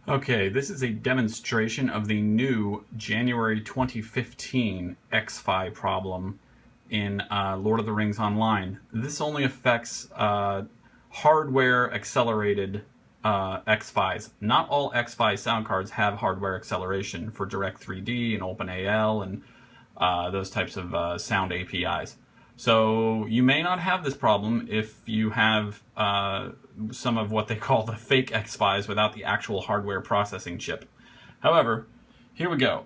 Okay, this is a demonstration of the new January 2015 X-Fi problem in Lord of the Rings Online. This only affects hardware accelerated X-Fis. Not all X-Fi sound cards have hardware acceleration for Direct 3D and OpenAL and those types of sound APIs. So you may not have this problem if you have some of what they call the fake X-Fis without the actual hardware processing chip. However, here we go.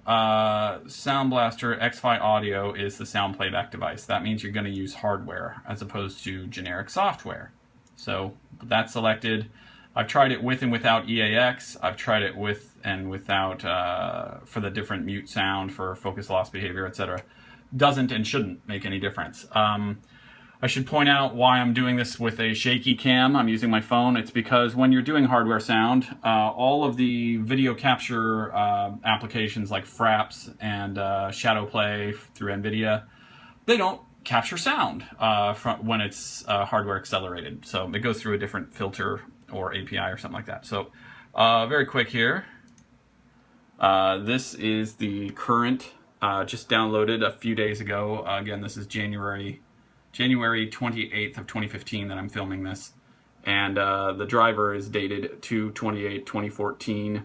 Sound Blaster X-Fi Audio is the sound playback device. That means you're going to use hardware as opposed to generic software. So that's selected. I've tried it with and without EAX. I've tried it with and without for the different mute sound, for focus loss behavior, etc. Doesn't and shouldn't make any difference. I should point out why I'm doing this with a shaky cam. I'm using my phone. It's because when you're doing hardware sound, all of the video capture applications like Fraps and Shadowplay through NVIDIA, they don't capture sound when it's hardware accelerated. So it goes through a different filter or API or something like that. So very quick here. This is the current, just downloaded a few days ago. Again, this is January 28th of 2015 that I'm filming this. And the driver is dated 2/28/2014.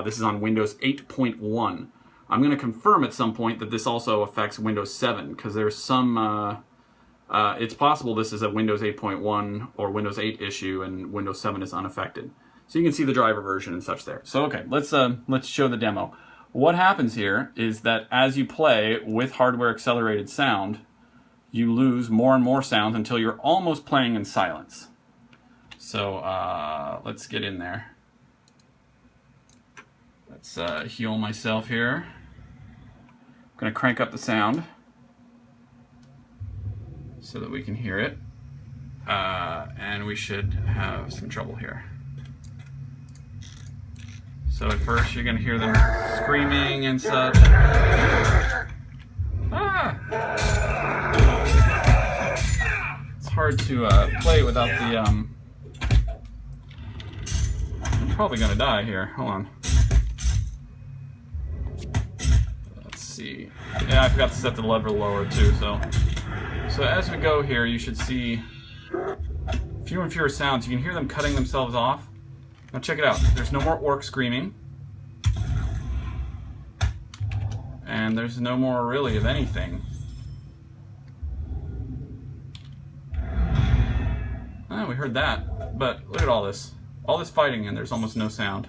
This is on Windows 8.1. I'm going to confirm at some point that this also affects Windows 7, because there's some, it's possible this is a Windows 8.1 or Windows 8 issue and Windows 7 is unaffected. So you can see the driver version and such there. So okay, let's show the demo. What happens here is that as you play with hardware accelerated sound, you lose more and more sounds until you're almost playing in silence. So let's get in there. Let's heal myself here. I'm going to crank up the sound so that we can hear it. And we should have some trouble here. So at first you're going to hear them screaming and such. It's hard to play without the... I'm probably going to die here. Hold on. Let's see. Yeah, I forgot to set the lever lower too. So as we go here, you should see fewer and fewer sounds. You can hear them cutting themselves off. Now check it out. There's no more orc screaming. And there's no more really of anything. Oh, we heard that. But look at all this. All this fighting and there's almost no sound.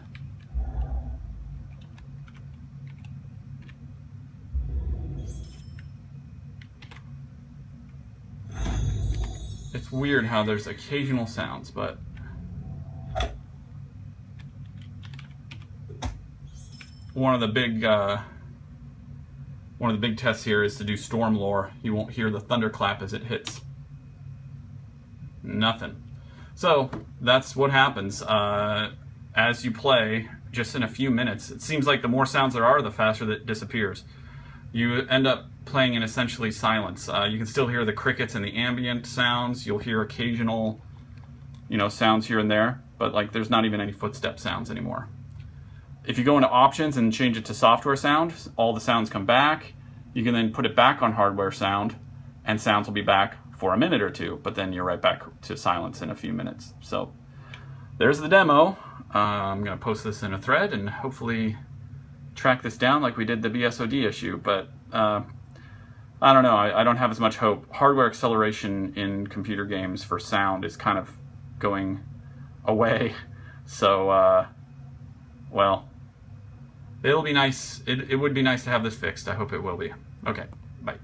It's weird how there's occasional sounds, but one of the big tests here is to do storm lore. You won't hear the thunderclap as it hits. Nothing. So that's what happens as you play. Just in a few minutes, it seems like the more sounds there are, the faster that it disappears. You end up playing in essentially silence. You can still hear the crickets and the ambient sounds. You'll hear occasional, sounds here and there, but like there's not even any footstep sounds anymore. If you go into options and change it to software sound, all the sounds come back. You can then put it back on hardware sound, and sounds will be back for a minute or two, but then you're right back to silence in a few minutes. So there's the demo. I'm going to post this in a thread and hopefully track this down like we did the BSOD issue, but I don't know. I don't have as much hope. Hardware acceleration in computer games for sound is kind of going away. So, well, it'll be nice. It would be nice to have this fixed. I hope it will be. Okay, bye.